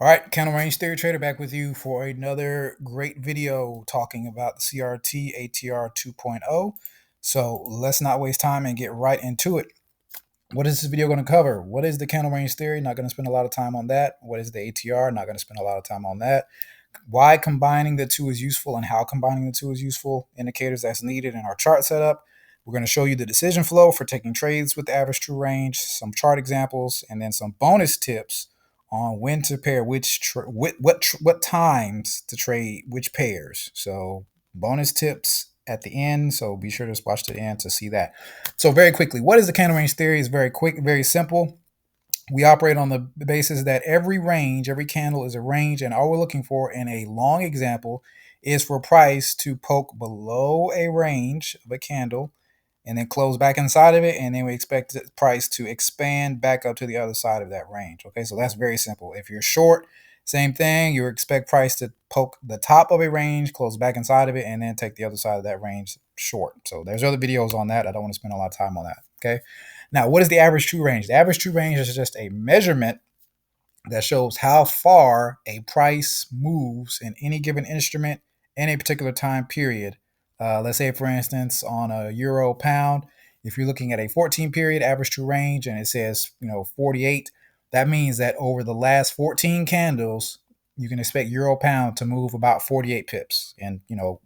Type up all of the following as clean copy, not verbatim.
All right, Candle Range Theory Trader back with you for another great video talking about the CRT ATR 2.0. So let's not waste time and get right into it. What is this video going to cover? What is the candle range theory? Not going to spend a lot of time on that. What is the ATR? Not going to spend a lot of time on that. Why combining the two is useful and how combining the two is useful. Indicators that's needed in our chart setup. We're going to show you the decision flow for taking trades with the average true range, some chart examples, and then some bonus tips on when to pair what times to trade which pairs. So bonus tips at the end. So be sure to watch to the end to see that. So very quickly, what is the candle range theory? It's very quick, very simple. We operate on the basis that every range, every candle is a range, and all we're looking for in a long example is for price to poke below a range of a candle and then close back inside of it, and then we expect the price to expand back up to the other side of that range. Okay, so that's very simple. If you're short, same thing. You expect price to poke the top of a range, close back inside of it, and then take the other side of that range short. So there's other videos on that. I don't want to spend a lot of time on that. Okay. Now, what is the average true range? The average true range is just a measurement that shows how far a price moves in any given instrument in a particular time period. Let's say, for instance, on a euro pound, if you're looking at a 14 period average true range and it says 48, that means that over the last 14 candles, you can expect euro pound to move about 48 pips. And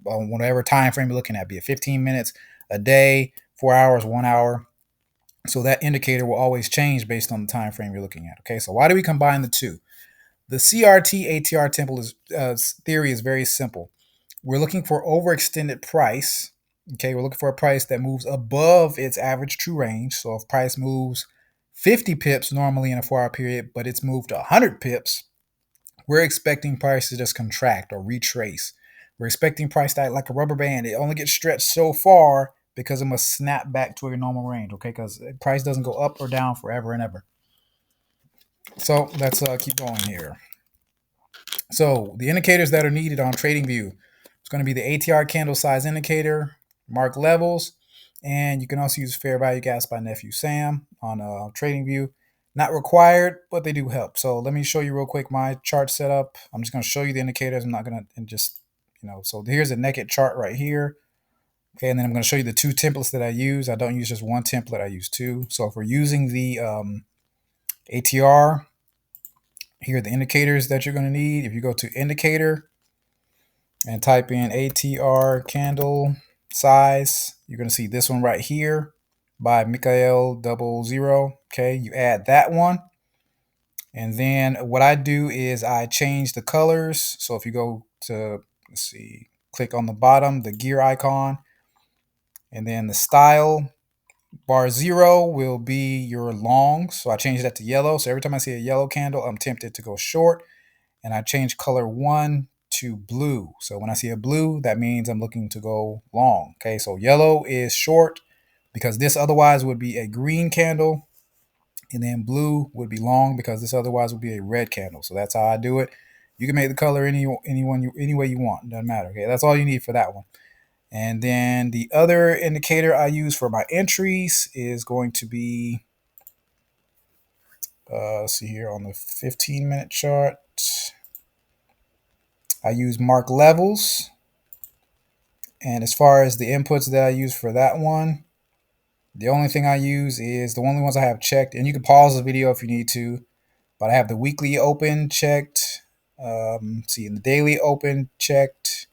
on whatever time frame you're looking at, be it 15 minutes, a day, 4 hours, 1 hour. So that indicator will always change based on the time frame you're looking at. Okay, so why do we combine the two? The CRT ATR theory is very simple. We're looking for overextended price. Okay, we're looking for a price that moves above its average true range. So if price moves 50 pips normally in a 4 hour period, but it's moved 100 pips, we're expecting price to just contract or retrace. We're expecting price to act like a rubber band. It only gets stretched so far because it must snap back to a normal range, okay? Because price doesn't go up or down forever and ever. So let's keep going here. So the indicators that are needed on TradingView, it's going to be the ATR candle size indicator, mark levels, and you can also use fair value gaps by Nephew Sam on TradingView. Not required, but they do help. So let me show you real quick my chart setup. I'm just going to show you the indicators. I'm not going to just, so here's a naked chart right here. Okay, and then I'm going to show you the two templates that I use. I don't use just one template, I use two. So if we're using the ATR, here are the indicators that you're going to need. If you go to indicator and type in ATR candle size, you're going to see this one right here by Mikael 00. Okay, you add that one. And then what I do is I change the colors. So if you go to, let's see, click on the bottom, the gear icon, and then the style, bar 0 will be your long. So I change that to yellow. So every time I see a yellow candle, I'm tempted to go short. And I change color 1 to blue. So when I see a blue, that means I'm looking to go long. Okay, so yellow is short because this otherwise would be a green candle. And then blue would be long because this otherwise would be a red candle. So that's how I do it. You can make the color any way you want. It doesn't matter. Okay, that's all you need for that one. And then the other indicator I use for my entries is going to be, see here on the 15-minute chart, I use mark levels. And as far as the inputs that I use for that one, the only thing I use is the only ones I have checked. And you can pause the video if you need to. But I have the weekly open checked. See, in the daily open checked.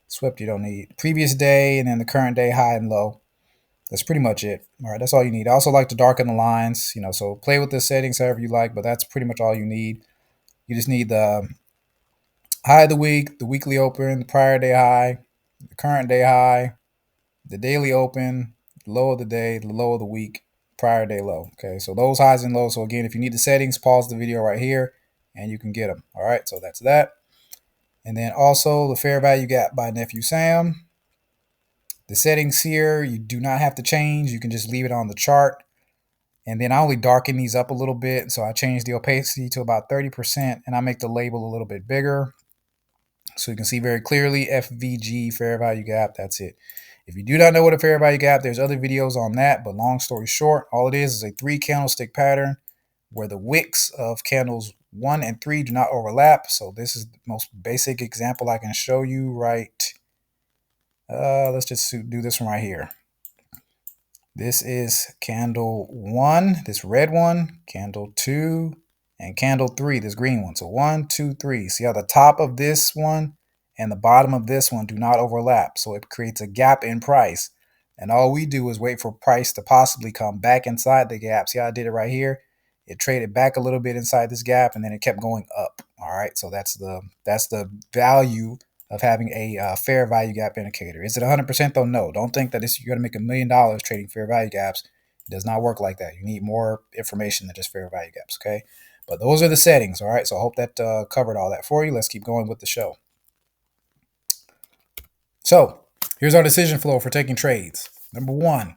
Swept you don't need. Previous day and then the current day high and low. That's pretty much it. All right, that's all you need. I also like to darken the lines, so play with the settings however you like, but that's pretty much all you need. You just need the high of the week, the weekly open, the prior day high, the current day high, the daily open, the low of the day, the low of the week, prior day low. Okay, so those highs and lows. So again, if you need the settings, pause the video right here and you can get them. All right, so that's that. And then also the fair value gap by Nephew Sam. The settings here, you do not have to change. You can just leave it on the chart. And then I only darken these up a little bit. So I change the opacity to about 30% and I make the label a little bit bigger. So you can see very clearly FVG, fair value gap. That's it. If you do not know what a fair value gap, there's other videos on that. But long story short, all it is a 3 candlestick pattern where the wicks of candles 1 and 3 do not overlap. So this is the most basic example I can show you right. Let's just do this one right here. This is candle 1, this red one, candle 2, and candle 3, this green one. So 1, 2, 3. See how the top of this one and the bottom of this one do not overlap. So it creates a gap in price. And all we do is wait for price to possibly come back inside the gap. See how I did it right here? It traded back a little bit inside this gap, and then it kept going up. All right, so that's the value of having a fair value gap indicator. Is it 100% though? No. Don't think that you're going to make $1 million trading fair value gaps. It does not work like that. You need more information than just fair value gaps, okay? But those are the settings, all right? So I hope that covered all that for you. Let's keep going with the show. So here's our decision flow for taking trades. Number one,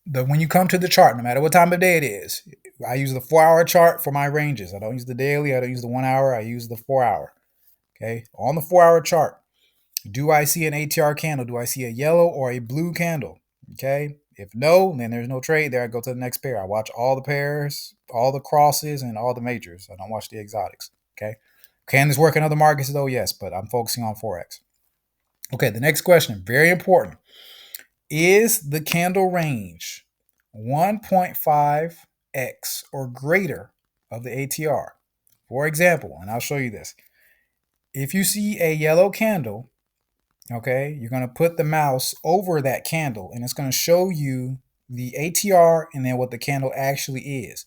when you come to the chart, no matter what time of day it is, I use the 4-hour chart for my ranges. I don't use the daily. I don't use the 1 hour. I use the 4-hour. Okay, on the 4-hour chart, do I see an ATR candle? Do I see a yellow or a blue candle? Okay, if no, then there's no trade there. I go to the next pair. I watch all the pairs, all the crosses, and all the majors. I don't watch the exotics. Okay, can this work in other markets though? Yes, but I'm focusing on Forex. Okay, the next question, very important. Is the candle range 1.5x or greater of the ATR? For example, and I'll show you this. If you see a yellow candle, okay, you're going to put the mouse over that candle and it's going to show you the ATR and then what the candle actually is.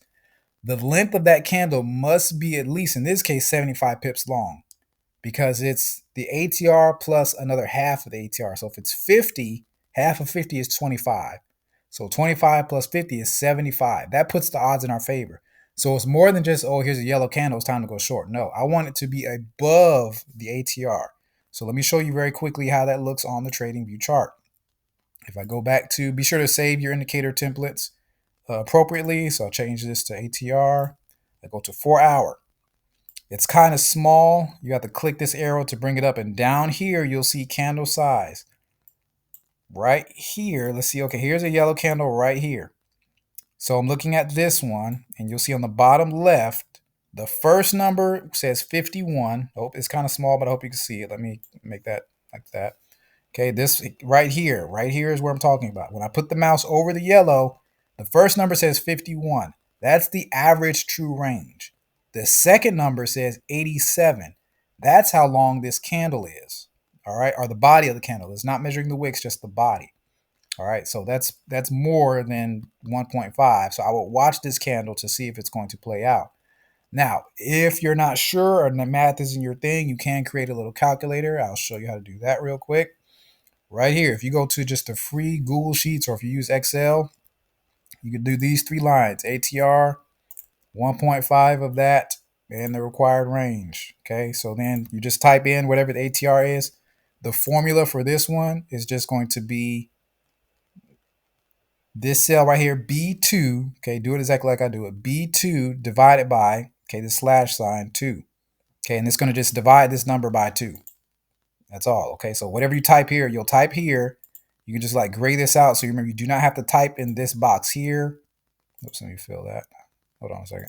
The length of that candle must be at least, in this case, 75 pips long because it's the ATR plus another half of the ATR. So if it's 50, half of 50 is 25. So 25 plus 50 is 75. That puts the odds in our favor. So it's more than just, oh, here's a yellow candle, it's time to go short. No, I want it to be above the ATR. So let me show you very quickly how that looks on the TradingView chart. If I go back to, be sure to save your indicator templates appropriately. So I'll change this to ATR. I go to 4-hour. It's kind of small. You have to click this arrow to bring it up. And down here, you'll see candle size. Right here, let's see. Okay, here's a yellow candle right here. So I'm looking at this one, and you'll see on the bottom left, the first number says 51. Oh, it's kind of small, but I hope you can see it. Let me make that like that. Okay, this right here is where I'm talking about. When I put the mouse over the yellow, the first number says 51. That's the average true range. The second number says 87. That's how long this candle is. All right, or the body of the candle. It's not measuring the wicks, just the body. All right, so that's more than 1.5. So I will watch this candle to see if it's going to play out. Now, if you're not sure or the math isn't your thing, you can create a little calculator. I'll show you how to do that real quick. Right here, if you go to just the free Google Sheets or if you use Excel, you can do these 3 lines, ATR, 1.5 of that, and the required range. Okay, so then you just type in whatever the ATR is. The formula for this one is just going to be this cell right here, B2, okay, do it exactly like I do it. B2 divided by, okay, the slash sign 2. Okay, and it's going to just divide this number by 2. That's all. Okay, so whatever you type here, you'll type here. You can just like gray this out. So you remember, you do not have to type in this box here. Oops, let me fill that. Hold on a second.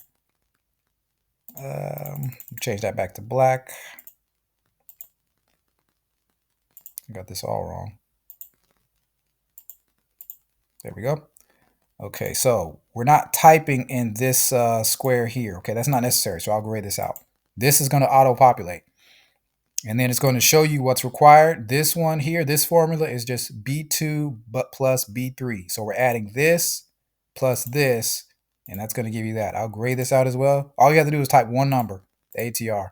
Change that back to black. I got this all wrong. There we go. Okay, so we're not typing in this square here. Okay, that's not necessary, so I'll gray this out. This is going to auto-populate. And then it's going to show you what's required. This one here, this formula is just B2 but plus B3. So we're adding this plus this, and that's going to give you that. I'll gray this out as well. All you have to do is type one number, the ATR.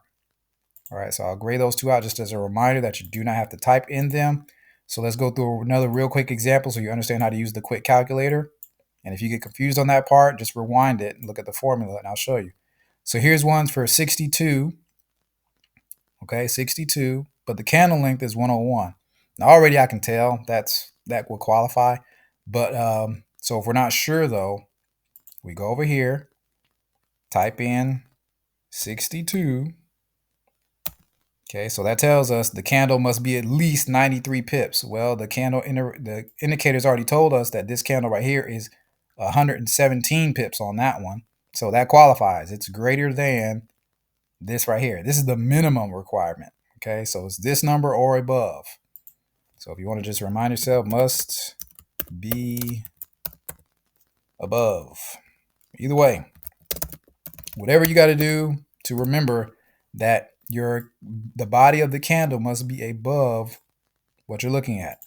All right, so I'll gray those 2 out just as a reminder that you do not have to type in them. So let's go through another real quick example so you understand how to use the quick calculator. And if you get confused on that part, just rewind it and look at the formula and I'll show you. So here's ones for 62. Okay, 62, but the candle length is 101. Now already I can tell that will qualify. But so if we're not sure though, we go over here, type in 62. Okay, so that tells us the candle must be at least 93 pips. Well, the indicator's already told us that this candle right here is 117 pips on that one. So that qualifies. It's greater than this right here. This is the minimum requirement. Okay, so it's this number or above. So if you want to just remind yourself, must be above. Either way, whatever you got to do to remember that the body of the candle must be above what you're looking at.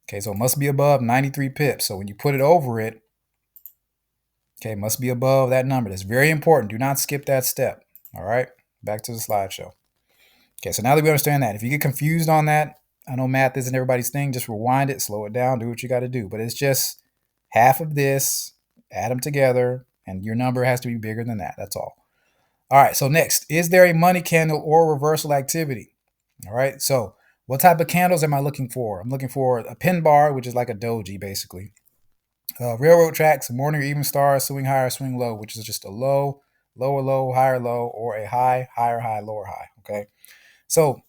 Okay, so it must be above 93 pips. So when you put it over it, okay, it must be above that number. That's very important. Do not skip that step. All right, back to the slideshow. Okay, so now that we understand that, if you get confused on that, I know math isn't everybody's thing. Just rewind it, slow it down, do what you got to do. But it's just half of this, add them together, and your number has to be bigger than that. That's all. All right, so next, is there a money candle or reversal activity? All right, so what type of candles am I looking for? I'm looking for a pin bar, which is like a doji, basically. Railroad tracks, morning or even stars, swing higher, swing low, which is just a low, lower low, higher low, or a high, higher high, lower high. Okay, so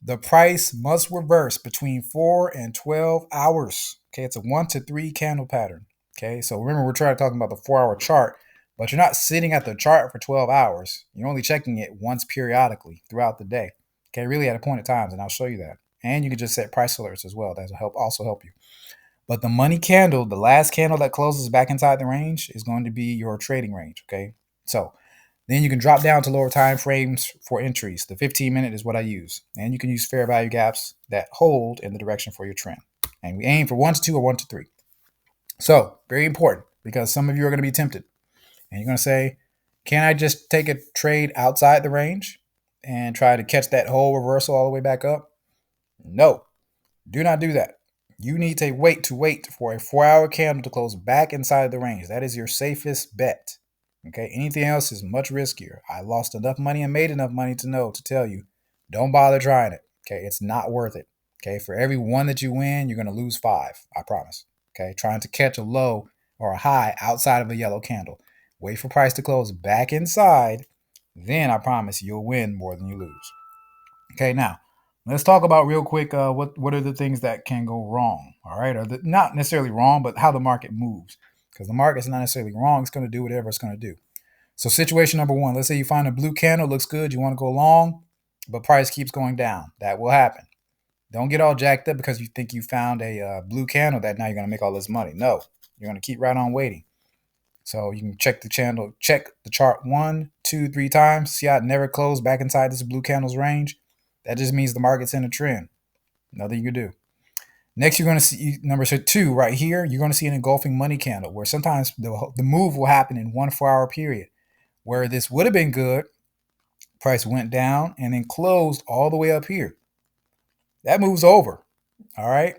the price must reverse between 4 and 12 hours. Okay, it's a 1 to 3 candle pattern. Okay, so remember we're trying to talk about the 4-hour chart, but you're not sitting at the chart for 12 hours. You're only checking it once periodically throughout the day. Okay, really at appointed times, and I'll show you that. And you can just set price alerts as well. That'll also help you. But the money candle, the last candle that closes back inside the range, is going to be your trading range. Okay, so then you can drop down to lower time frames for entries. The 15-minute is what I use. And you can use fair value gaps that hold in the direction for your trend. And we aim for 1 to 2 or 1 to 3. So, very important, because some of you are going to be tempted. And you're going to say, can I just take a trade outside the range and try to catch that whole reversal all the way back up? No, do not do that. You need to wait for a 4-hour candle to close back inside the range. That is your safest bet. Okay, anything else is much riskier. I lost enough money and made enough money to tell you, don't bother trying it. Okay, it's not worth it. Okay, for every one that you win, you're going to lose 5. I promise. Okay, trying to catch a low or a high outside of a yellow candle. Wait for price to close back inside. Then I promise you'll win more than you lose. Okay, now let's talk about real quick what are the things that can go wrong. All right, or not necessarily wrong, but how the market moves. Because the market's not necessarily wrong. It's going to do whatever it's going to do. So situation number 1, let's say you find a blue candle, looks good, you want to go long, but price keeps going down. That will happen. Don't get all jacked up because you think you found a blue candle that now you're going to make all this money. No, you're going to keep right on waiting. So you can check the chart 1, 2, 3 times. See how it never closed back inside this blue candle's range? That just means the market's in a trend. Nothing you can do. Next, you're going to see number 2 right here. You're going to see an engulfing money candle where sometimes the move will happen in 1 4-hour period. Where this would have been good, price went down and then closed all the way up here. That moves over. All right,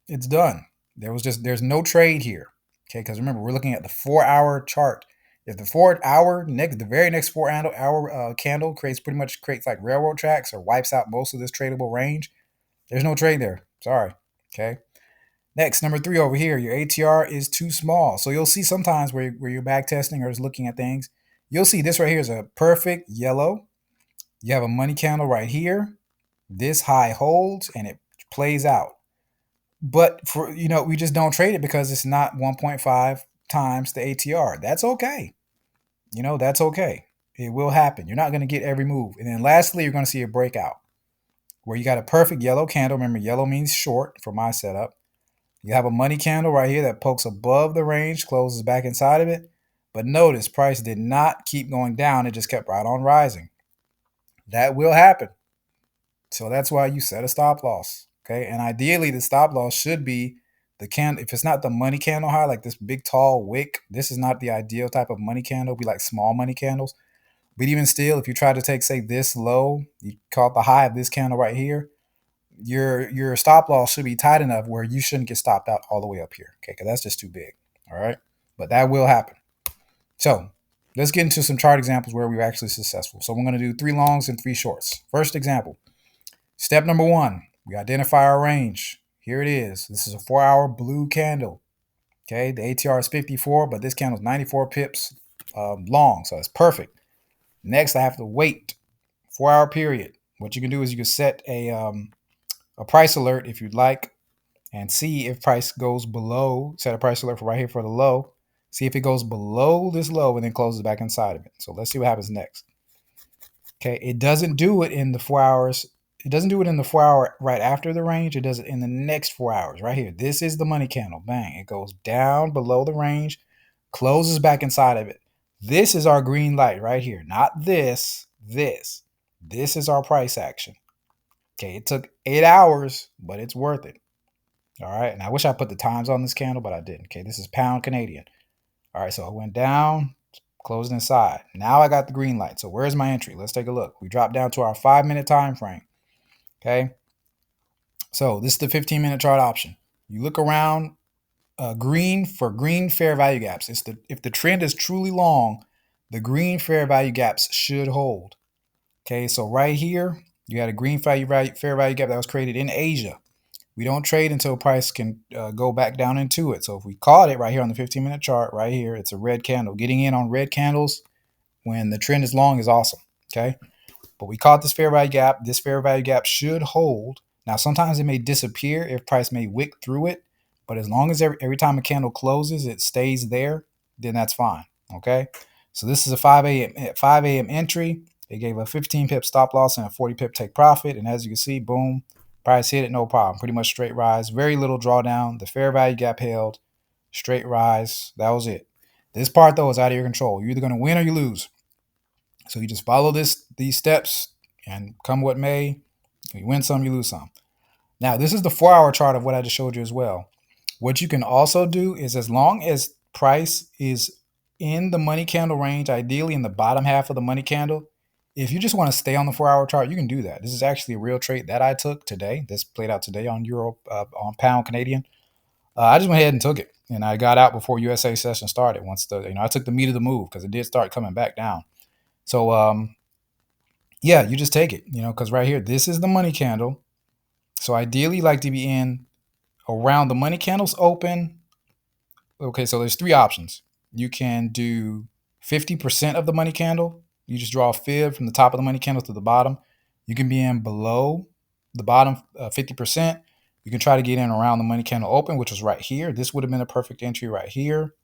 it's done. There's no trade here. Okay, because remember we're looking at the 4-hour chart. If the very next 4-hour candle creates like railroad tracks or wipes out most of this tradable range, there's no trade there. Sorry. Okay. Next, number 3 over here, your ATR is too small. So you'll see sometimes where you're back testing or just looking at things, you'll see this right here is a perfect yellow. You have a money candle right here. This high holds and it plays out. But we just don't trade it because it's not 1.5 times the ATR. That's okay. That's okay. It will happen. You're not going to get every move. And then lastly, you're going to see a breakout where you got a perfect yellow candle. Remember, yellow means short for my setup. You have a money candle right here that pokes above the range, closes back inside of it. But notice price did not keep going down. It just kept right on rising. That will happen. So that's why you set a stop loss. Okay. And ideally, the stop loss should be the candle. If it's not the money candle high, like this big tall wick, this is not the ideal type of money candle. It'll be like small money candles. But even still, if you try to take, say, this low, you caught the high of this candle right here, your stop loss should be tight enough where you shouldn't get stopped out all the way up here. Okay, because that's just too big. All right. But that will happen. So let's get into some chart examples where we were actually successful. So we're going to do 3 longs and 3 shorts. First example. Step number 1, we identify our range. Here it is. This is a 4-hour blue candle. Okay, the ATR is 54, but this candle is 94 pips long, so it's perfect. Next, I have to wait 4-hour period. What you can do is you can set a price alert if you'd like, and see if price goes below. Set a price alert for right here for the low. See if it goes below this low and then closes back inside of it. So let's see what happens next. Okay, it doesn't do it in the 4 hours. It doesn't do it in the 4 hour right after the range. It does it in the next 4 hours right here. This is the money candle. Bang. It goes down below the range, closes back inside of it. This is our green light right here. Not this. This. This is our price action. Okay, it took 8 hours, but it's worth it. All right, and I wish I put the times on this candle, but I didn't. Okay, this is pound Canadian. All right, so it went down, closed inside. Now I got the green light. So where's my entry? Let's take a look. We dropped down to our 5-minute time frame. Okay, so this is the 15-minute chart option. You look around green for green fair value gaps. If the trend is truly long, the green fair value gaps should hold. Okay, so right here, you had a green fair value gap that was created in Asia. We don't trade until price can go back down into it. So if we caught it right here on the 15-minute chart, right here, it's a red candle. Getting in on red candles when the trend is long is awesome. Okay, but we caught this fair value gap. This fair value gap should hold. Now, sometimes it may disappear if price may wick through it, but as long as every time a candle closes, it stays there, then that's fine. Okay, so this is a 5 a.m. entry. They gave a 15 pip stop loss and a 40 pip take profit, and as you can see, boom, price hit it, no problem. Pretty much straight rise, very little drawdown. The fair value gap held, straight rise. That was it. This part though is out of your control. You're either going to win or you lose. So you just follow these steps, and come what may, you win some, you lose some. Now, this is the 4-hour chart of what I just showed you as well. What you can also do is, as long as price is in the money candle range, ideally in the bottom half of the money candle, if you just want to stay on the 4-hour chart, you can do that. This is actually a real trade that I took today. This played out today on Euro, on pound Canadian. I just went ahead and took it, and I got out before USA session started. Once I took the meat of the move because it did start coming back down. So yeah, you just take it, because right here, this is the money candle. So ideally, you like to be in around the money candles open. Okay, so there's 3 options. You can do 50% of the money candle. You just draw a fib from the top of the money candle to the bottom. You can be in below the bottom 50%. You can try to get in around the money candle open, which was right here. This would have been a perfect entry right here.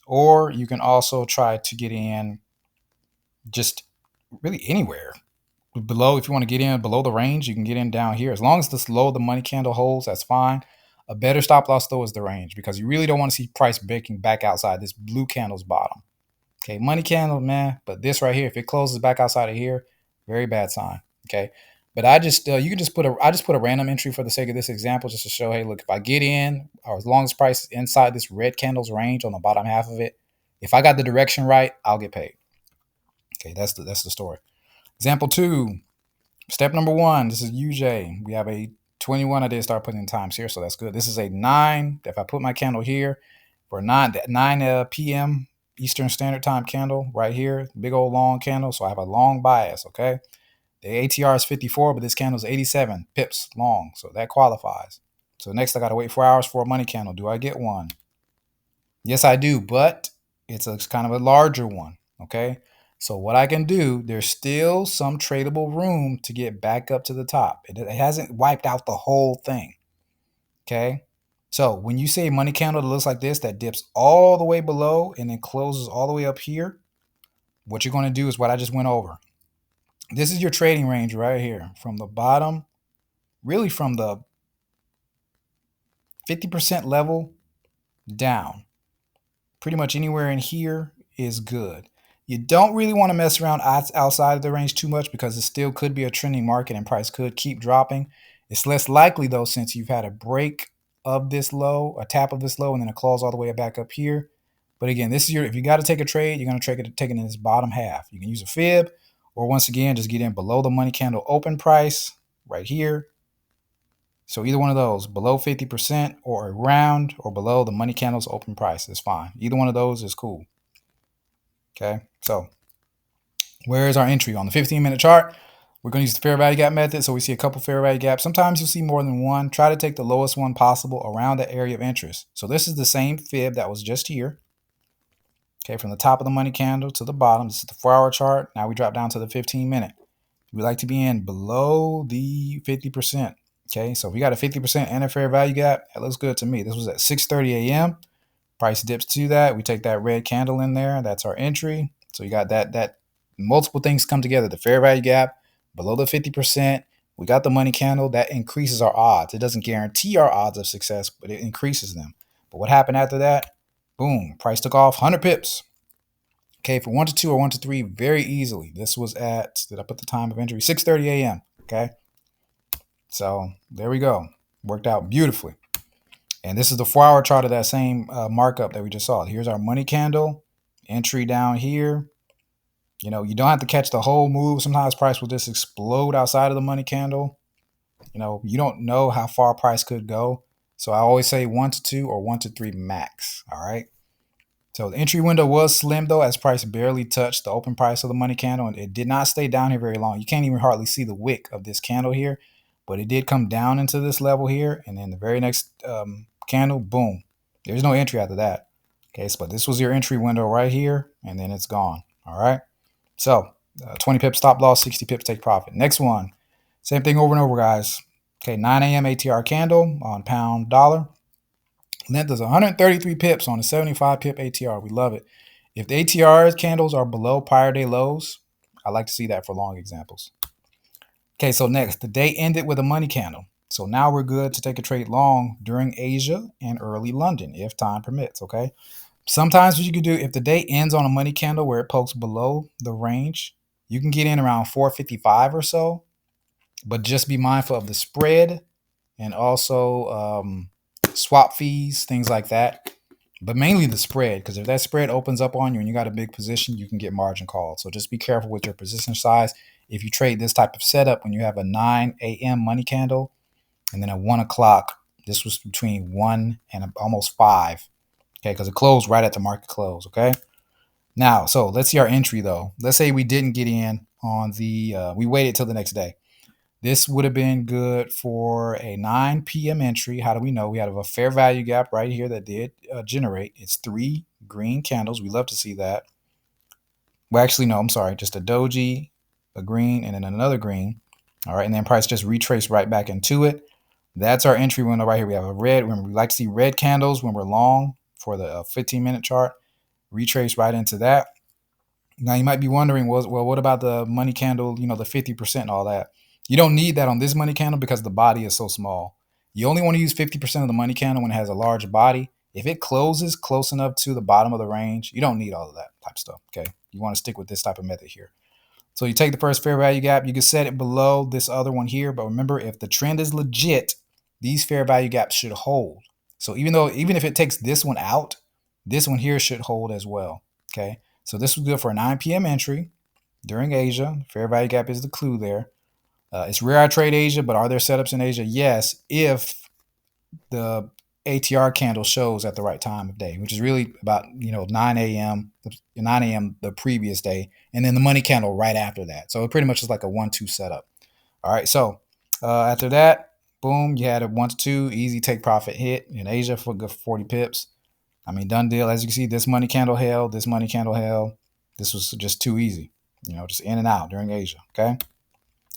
Or you can also try to get in just really anywhere. Below, if you want to get in below the range, you can get in down here. As long as this low the money candle holds, that's fine. A better stop loss though is the range, because you really don't want to see price breaking back outside this blue candle's bottom. Okay, money candle, man, but this right here, if it closes back outside of here, very bad sign. Okay, but I just you can just put a random entry for the sake of this example, just to show, hey, look, if I get in, or as long as price is inside this red candle's range on the bottom half of it, if I got the direction right, I'll get paid. Okay, that's the story. Example 2. Step number 1, this is UJ. We have a 21. I did start putting in times here, so that's good. This is a 9. If I put my candle here for 9 p.m. Eastern Standard Time candle right here, big old long candle, so I have a long bias, okay? The ATR is 54, but this candle is 87 pips long, so that qualifies. So next, I got to wait 4 hours for a money candle. Do I get one? Yes, I do, but it's kind of a larger one, okay? So what I can do, there's still some tradable room to get back up to the top. It hasn't wiped out the whole thing, okay? So when you see a money candle that looks like this, that dips all the way below and then closes all the way up here, what you're going to do is what I just went over. This is your trading range right here, from the bottom, really from the 50% level down. Pretty much anywhere in here is good. You don't really want to mess around outside of the range too much, because it still could be a trending market and price could keep dropping. It's less likely though, since you've had a break of this low, a tap of this low, and then a close all the way back up here. But again, this is if you got to take a trade, you're going to take it in this bottom half. You can use a fib, or once again, just get in below the money candle open price right here. So either one of those, below 50% or around or below the money candle's open price is fine. Either one of those is cool. Okay, so where is our entry? On the 15-minute chart, we're going to use the fair value gap method. So we see a couple fair value gaps. Sometimes you'll see more than one. Try to take the lowest one possible around the area of interest. So this is the same fib that was just here. Okay, from the top of the money candle to the bottom. This is the 4-hour chart. Now we drop down to the 15-minute. We like to be in below the 50%. Okay, so if we got a 50% and a fair value gap, that looks good to me. This was at 6:30 a.m. Price dips to that. We take that red candle in there. That's our entry. So you got that multiple things come together. The fair value gap below the 50%. We got the money candle. That increases our odds. It doesn't guarantee our odds of success, but it increases them. But what happened after that? Boom. Price took off 100 pips. Okay, for 1 to 2 or 1 to 3, very easily. This was at, did I put the time of entry? 6:30 a.m. Okay. So there we go. Worked out beautifully. And this is the 4-hour chart of that same markup that we just saw. Here's our money candle, entry down here. You know, you don't have to catch the whole move. Sometimes price will just explode outside of the money candle. You know, you don't know how far price could go. So I always say 1 to 2 or 1 to 3 max. All right. So the entry window was slim though, as price barely touched the open price of the money candle, and it did not stay down here very long. You can't even hardly see the wick of this candle here, but it did come down into this level here, and then the very next candle, boom, there's no entry after that. Okay, so but this was your entry window right here, and then it's gone. All right, so 20 pips stop loss, 60 pips take profit. Next one, same thing over and over, guys. Okay, 9 a.m. ATR candle on pound dollar. Length is 133 pips on a 75 pip ATR. We love it. If the ATR candles are below prior day lows, I like to see that for long examples. Okay, so next, the day ended with a money candle. So now we're good to take a trade long during Asia and early London, if time permits, okay? Sometimes what you can do, if the day ends on a money candle where it pokes below the range, you can get in around 455 or so, but just be mindful of the spread and also swap fees, things like that. But mainly the spread, because if that spread opens up on you and you got a big position, you can get margin called. So just be careful with your position size. If you trade this type of setup, when you have a 9 a.m. money candle and then at 1 o'clock, this was between 1 and almost 5, okay, because it closed right at the market close, okay? Now, so let's see our entry, though. Let's say we didn't get in on the, we waited till the next day. This would have been good for a 9 p.m. entry. How do we know? We have a fair value gap right here that did generate. It's 3 green candles. We love to see that. Well, actually, no, I'm sorry. Just a doji, a green, and then another green. All right, and then price just retraced right back into it. That's our entry window right here. We have a red. Remember, we like to see red candles when we're long for the 15-minute chart. Retrace right into that. Now you might be wondering, well, what about the money candle, you know, the 50% and all that? You don't need that on this money candle because the body is so small. You only want to use 50% of the money candle when it has a large body. If it closes close enough to the bottom of the range, you don't need all of that type of stuff, okay? You want to stick with this type of method here. So you take the first fair value gap. You can set it below this other one here. But remember, if the trend is legit, these fair value gaps should hold. So even if it takes this one out, this one here should hold as well, okay? So this was good for a 9 p.m. entry during Asia. Fair value gap is the clue there. It's rare I trade Asia, but are there setups in Asia? Yes, if the ATR candle shows at the right time of day, which is really about 9 a.m. the previous day, and then the money candle right after that. So it pretty much is like a 1-2 setup. All right, so after that, boom, you had a 1 to 2 easy take profit hit in Asia for good 40 pips. I mean, done deal. As you can see, this money candle held, this money candle held. This was just too easy, just in and out during Asia, okay?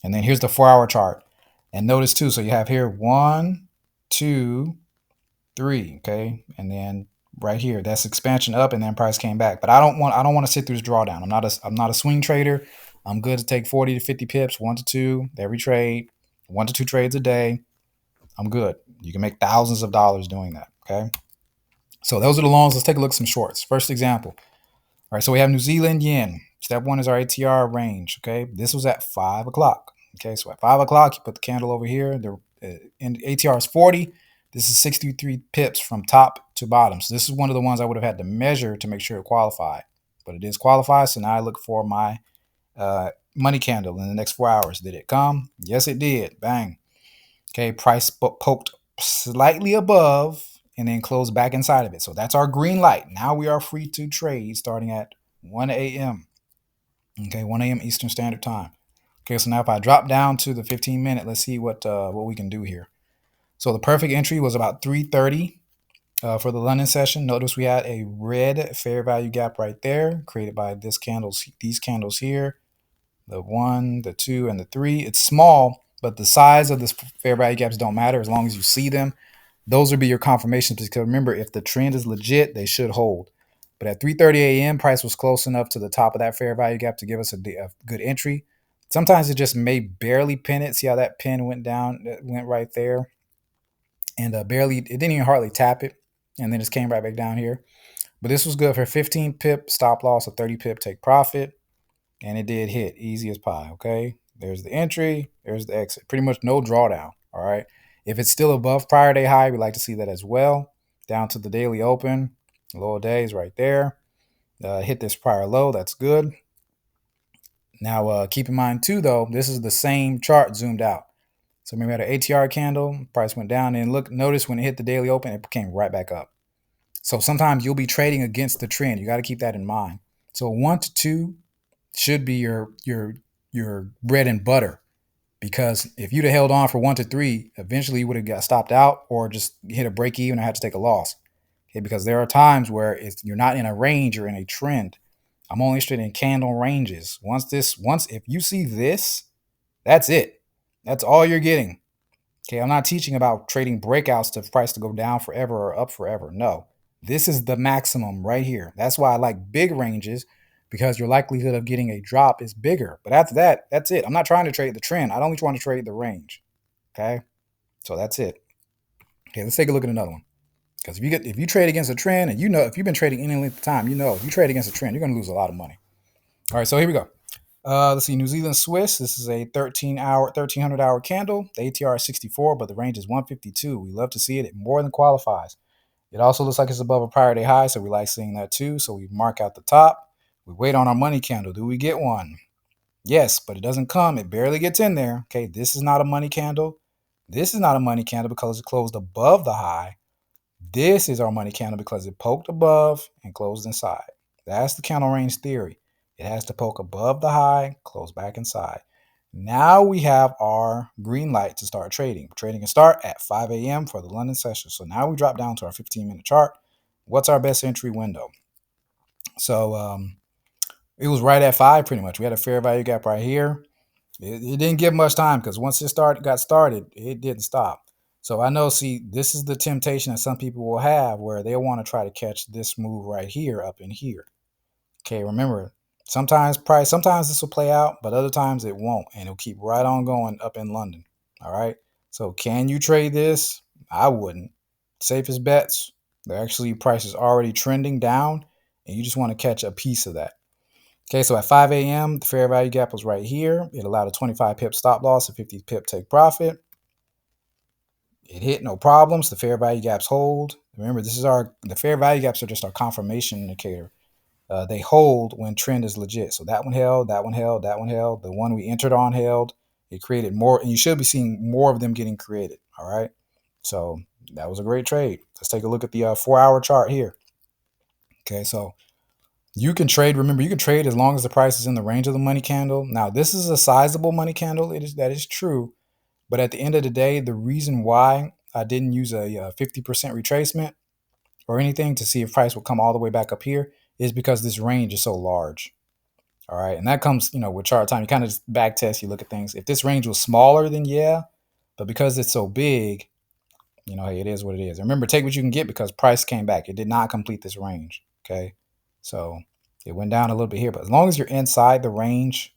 And then here's the 4-hour chart. And notice too, so you have here 1, 2, 3, okay? And then right here, that's expansion up and then price came back. But I don't want to sit through this drawdown. I'm not a swing trader. I'm good to take 40 to 50 pips, 1 to 2 every trade, 1 to 2 trades a day. I'm good. You can make thousands of dollars doing that, okay? So those are the longs. Let's take a look at some shorts. First example. All right, so we have New Zealand yen. Step 1 is our ATR range, okay? This was at 5 o'clock, okay? So at 5 o'clock, you put the candle over here. And ATR is 40. This is 63 pips from top to bottom. So this is one of the ones I would have had to measure to make sure it qualified. But it is qualified, so now I look for my money candle in the next 4 hours. Did it come? Yes, it did. Bang. Okay, price poked slightly above and then close back inside of it. So that's our green light. Now we are free to trade starting at 1 a.m. Okay, 1 a.m. Eastern Standard Time. Okay, so now if I drop down to the 15-minute, let's see what we can do here. So the perfect entry was about 3:30 for the London session. Notice we had a red fair value gap right there created by these candles here. The 1, the 2, and the 3. It's small, but the size of this fair value gaps don't matter as long as you see them. those would be your confirmations, because remember, if the trend is legit, they should hold. But at 3:30 a.m., price was close enough to the top of that fair value gap to give us a good entry. Sometimes it just may barely pin it. See how that pin went down, it went right there, and barely, it didn't even hardly tap it, and then just came right back down here. But this was good for 15 pip stop loss, a 30 pip take profit, and it did hit easy as pie. Okay, there's the entry, there's the exit. Pretty much no drawdown. All right. If it's still above prior day high, we like to see that as well. Down to the daily open, low days right there. Hit this prior low. That's good. Now, keep in mind too, though, this is the same chart zoomed out. So maybe we had an ATR candle, price went down, and look, notice when it hit the daily open, it came right back up. So sometimes you'll be trading against the trend. You got to keep that in mind. So 1 to 2 should be your bread and butter, because if you'd have held on for 1 to 3, eventually you would have got stopped out or just hit a break even or had to take a loss. Okay, because there are times where you're not in a range, you're in a trend. I'm only interested in candle ranges. Once if you see this, that's it. That's all you're getting. Okay, I'm not teaching about trading breakouts to price to go down forever or up forever. No, this is the maximum right here. That's why I like big ranges, because your likelihood of getting a drop is bigger. But after that, that's it. I'm not trying to trade the trend. I only want to trade the range. Okay, so that's it. Okay, let's take a look at another one. Because if you trade against a trend, and if you've been trading any length of time, if you trade against a trend, you're going to lose a lot of money. All right, so here we go. Let's see, New Zealand Swiss. This is a 1300-hour candle. The ATR is 64, but the range is 152. We love to see it. It more than qualifies. It also looks like it's above a prior day high, so we like seeing that too. So we mark out the top. We wait on our money candle. Do we get one? Yes, but it doesn't come. It barely gets in there. Okay, this is not a money candle. This is not a money candle because it closed above the high. This is our money candle because it poked above and closed inside. That's the candle range theory. It has to poke above the high, close back inside. Now we have our green light to start trading. Trading can start at 5 a.m. for the London session. So now we drop down to our 15-minute chart. What's our best entry window? So it was right at 5 pretty much. We had a fair value gap right here. It didn't give much time because once it got started, it didn't stop. So I know, see, this is the temptation that some people will have where they want to try to catch this move right here up in here. Okay, remember, sometimes this will play out, but other times it won't, and it'll keep right on going up in London. All right. So can you trade this? I wouldn't. Safest bets, they're actually prices already trending down, and you just want to catch a piece of that. Okay, so at 5 a.m., the fair value gap was right here. It allowed a 25 pip stop loss, a 50 pip take profit. It hit no problems. The fair value gaps hold. Remember, the fair value gaps are just our confirmation indicator. They hold when trend is legit. So that one held, that one held, that one held. The one we entered on held. It created more, and you should be seeing more of them getting created. All right. So that was a great trade. Let's take a look at the 4-hour chart here. Okay, so you can trade. Remember, you can trade as long as the price is in the range of the money candle. Now, this is a sizable money candle. That is true. But at the end of the day, the reason why I didn't use a 50% retracement or anything to see if price will come all the way back up here is because this range is so large. All right. And that comes, with chart time. You kind of just back test, you look at things. If this range was smaller, then yeah. But because it's so big, hey, it is what it is. Remember, take what you can get because price came back. It did not complete this range. Okay. So it went down a little bit here. But as long as you're inside the range,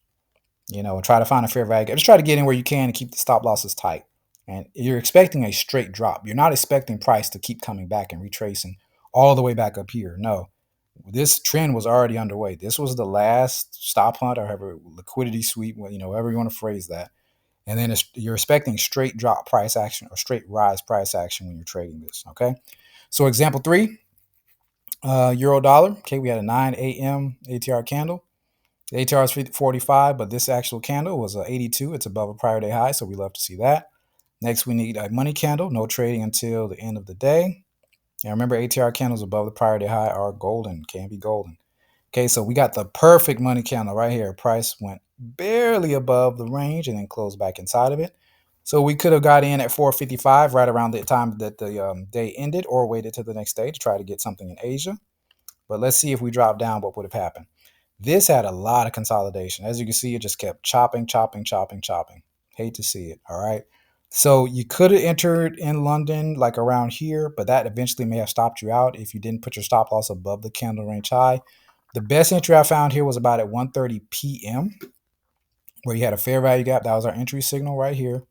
try to find a fair value. Just try to get in where you can and keep the stop losses tight. And you're expecting a straight drop. You're not expecting price to keep coming back and retracing all the way back up here. No, this trend was already underway. This was the last stop hunt or however liquidity sweep, however you want to phrase that. And then you're expecting straight drop price action or straight rise price action when you're trading this. Okay. So example 3, euro dollar. Okay. We had a 9 a.m. ATR candle. The ATR is 45, but this actual candle was 82. It's above a prior day high, so we love to see that. Next, we need a money candle. No trading until the end of the day. And remember, ATR candles above the prior day high are golden, can be golden. Okay, so we got the perfect money candle right here. Price went barely above the range and then closed back inside of it. So we could have got in at 455 right around the time that the day ended, or waited till the next day to try to get something in Asia. But let's see if we drop down, what would have happened. This had a lot of consolidation. As you can see, it just kept chopping, chopping, chopping, chopping. Hate to see it, all right? So you could have entered in London like around here, but that eventually may have stopped you out if you didn't put your stop loss above the candle range high. The best entry I found here was about at 1:30 p.m. where you had a fair value gap. That was our entry signal right here.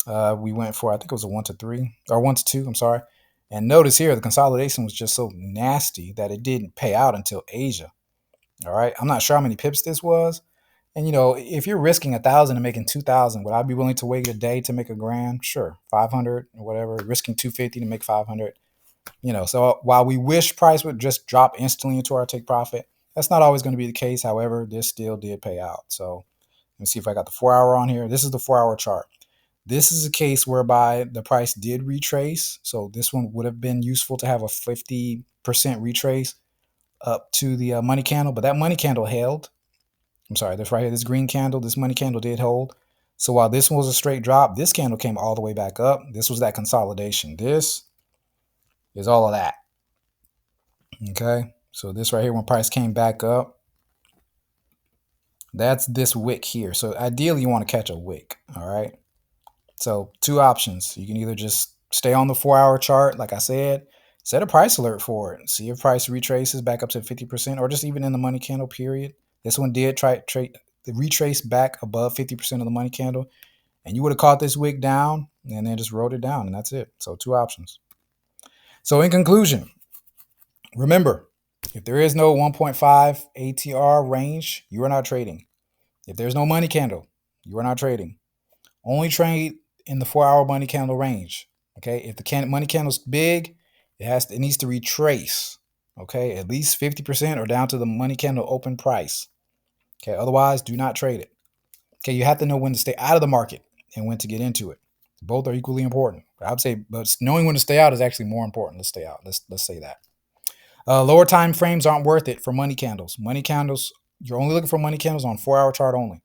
We went for, I think it was a 1 to 3 or 1 to 2. I'm sorry. And notice here the consolidation was just so nasty that it didn't pay out until Asia. All right. I'm not sure how many pips this was. And if you're risking 1,000 and making 2,000, would I be willing to wait a day to make a grand? Sure, 500 or whatever. Risking 250 to make 500. So while we wish price would just drop instantly into our take profit, that's not always going to be the case. However, this still did pay out. So let me see if I got the 4-hour on here. This is the 4-hour chart. This is a case whereby the price did retrace. So this one would have been useful to have a 50% retrace up to the money candle, but that money candle held. I'm sorry, this right here, this green candle, this money candle did hold. So while this one was a straight drop, this candle came all the way back up. This was that consolidation. This is all of that. Okay, so this right here, when price came back up, that's this wick here. So ideally, you want to catch a wick. All right. So two options. You can either just stay on the 4-hour chart, like I said, set a price alert for it, see if price retraces back up to 50%, or just even in the money candle period. This one did retrace back above 50% of the money candle, and you would have caught this wick down and then just rode it down, and that's it. So two options. So in conclusion, remember, if there is no 1.5 ATR range, you are not trading. If there's no money candle, you are not trading. Only trade in the 4-hour money candle range. Okay, if the money candle's big, it needs to retrace. Okay, at least 50% or down to the money candle open price. Okay, otherwise do not trade it. Okay, you have to know when to stay out of the market and when to get into it. Both are equally important. I would say, but knowing when to stay out is actually more important. Let's stay out. Let's say that. Lower time frames aren't worth it for money candles. Money candles, you're only looking for money candles on 4-hour chart only.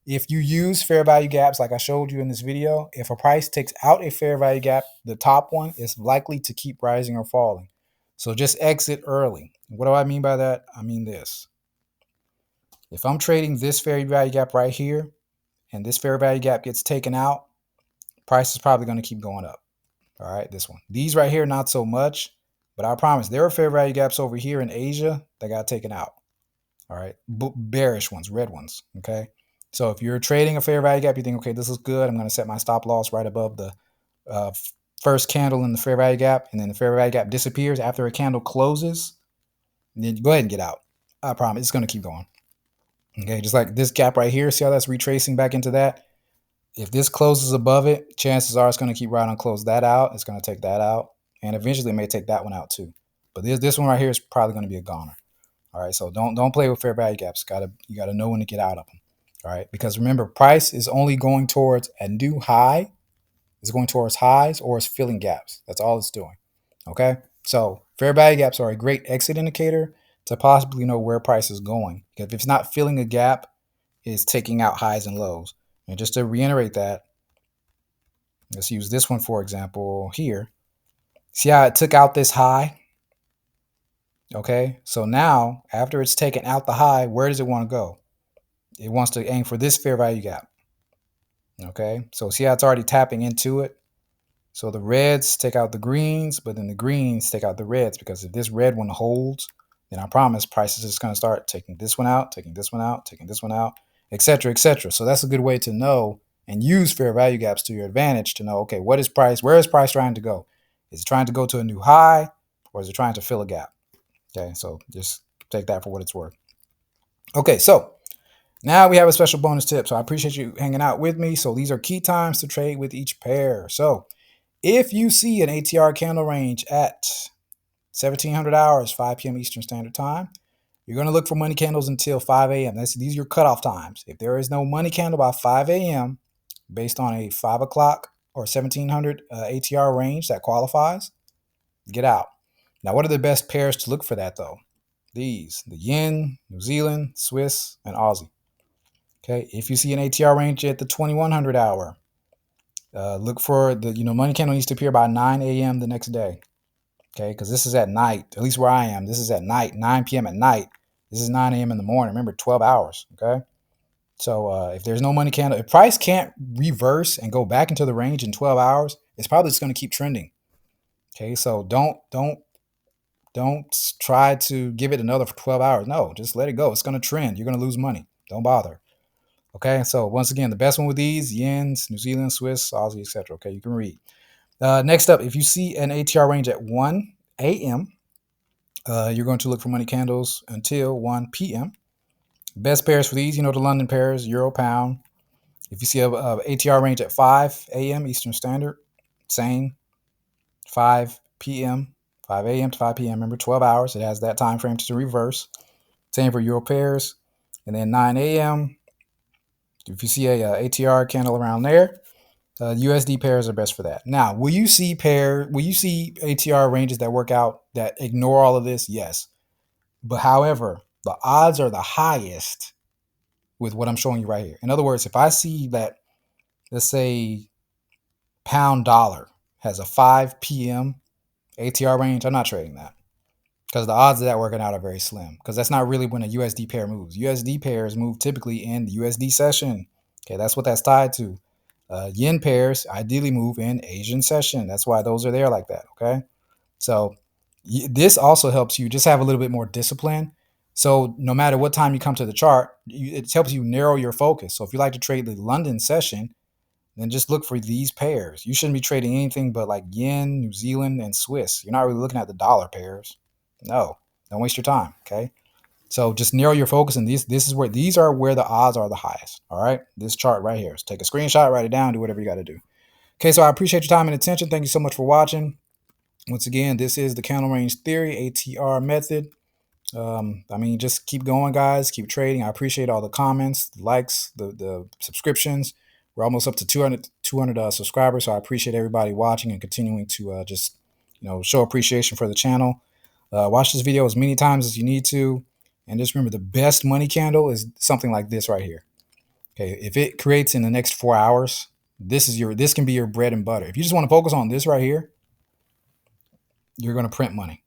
If you use fair value gaps like I showed you in this video, if a price takes out a fair value gap, the top one is likely to keep rising or falling. So just exit early. What do I mean by that? I mean this. If I'm trading this fair value gap right here, and this fair value gap gets taken out, price is probably going to keep going up. All right, this one. These right here, not so much, but I promise there are fair value gaps over here in Asia that got taken out. All right, bearish ones, red ones. Okay, so if you're trading a fair value gap, you think, okay, this is good. I'm going to set my stop loss right above the first candle in the fair value gap, and then the fair value gap disappears after a candle closes. Then go ahead and get out. I promise it's going to keep going. Okay, just like this gap right here. See how that's retracing back into that? If this closes above it, chances are it's going to keep right on close that out. It's going to take that out, and eventually it may take that one out too. But this one right here is probably going to be a goner. All right, so don't play with fair value gaps. You gotta know when to get out of them. All right, because remember, price is only going towards a new high. It's going towards highs or it's filling gaps. That's all it's doing. Okay, so fair value gaps are a great exit indicator to possibly know where price is going. Because if it's not filling a gap, it's taking out highs and lows. And just to reiterate that, let's use this one for example here. See how it took out this high? Okay, so now after it's taken out the high, where does it want to go? It wants to aim for this fair value gap. Okay, so see how it's already tapping into it? So the reds take out the greens, but then the greens take out the reds, because if this red one holds, then I promise price is just going to start taking this one out, taking this one out, taking this one out, etc., etc. So that's a good way to know and use fair value gaps to your advantage to know, okay, where is price trying to go? Is it trying to go to a new high, or is it trying to fill a gap? Okay, so just take that for what it's worth. Okay, so now we have a special bonus tip. So I appreciate you hanging out with me. So these are key times to trade with each pair. So if you see an ATR candle range at 1700 hours, 5 p.m. Eastern Standard Time, you're going to look for money candles until 5 a.m. These are your cutoff times. If there is no money candle by 5 a.m. based on a 5 o'clock or 1700 ATR range that qualifies, get out. Now, what are the best pairs to look for that, though? These, the yen, New Zealand, Swiss, and Aussie. Okay, if you see an ATR range at the 2100 hour, look for the money candle needs to appear by 9 a.m. the next day. Okay, because this is at night, at least where I am. This is at night, 9 p.m. at night. This is 9 a.m. in the morning. Remember, 12 hours. Okay, So if there's no money candle, if price can't reverse and go back into the range in 12 hours, it's probably just going to keep trending. Okay, so don't try to give it another 12 hours. No, just let it go. It's going to trend. You're going to lose money. Don't bother. Okay, so once again, the best one with these, yens, New Zealand, Swiss, Aussie, etc. Okay, you can read. Next up, if you see an ATR range at 1 a.m., you're going to look for money candles until 1 p.m. Best pairs for these, the London pairs, Euro, Pound. If you see a ATR range at 5 a.m. Eastern Standard, same, 5 p.m., 5 a.m. to 5 p.m. Remember, 12 hours. It has that time frame to reverse. Same for Euro pairs. And then 9 a.m., if you see a ATR candle around there, USD pairs are best for that. Now, will you see ATR ranges that work out that ignore all of this? Yes. But however, the odds are the highest with what I'm showing you right here. In other words, if I see that, let's say, pound dollar has a 5 p.m. ATR range, I'm not trading that because the odds of that working out are very slim because that's not really when a USD pair moves. USD pairs move typically in the USD session. Okay, that's what that's tied to. Yen pairs ideally move in Asian session. That's why those are there like that. Okay, so this also helps you just have a little bit more discipline. So no matter what time you come to the chart, it helps you narrow your focus. So if you like to trade the London session, then just look for these pairs. You shouldn't be trading anything but like yen, New Zealand, and Swiss. You're not really looking at the dollar pairs. No, don't waste your time. Okay. So just narrow your focus, and these are where the odds are the highest. All right. This chart right here. So take a screenshot, write it down, do whatever you got to do. Okay. So I appreciate your time and attention. Thank you so much for watching. Once again, this is the candle range theory, ATR method. Just keep going, guys. Keep trading. I appreciate all the comments, the likes, the subscriptions. We're almost up to 200 subscribers, so I appreciate everybody watching and continuing to just show appreciation for the channel. Watch this video as many times as you need to, and just remember the best money candle is something like this right here. Okay, if it creates in the next 4 hours, this can be your bread and butter. If you just want to focus on this right here, you're going to print money.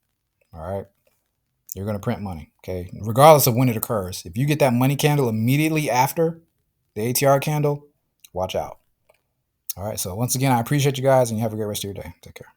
All right. You're going to print money, okay? Regardless of when it occurs. If you get that money candle immediately after the ATR candle, watch out. All right, so once again, I appreciate you guys, and you have a great rest of your day. Take care.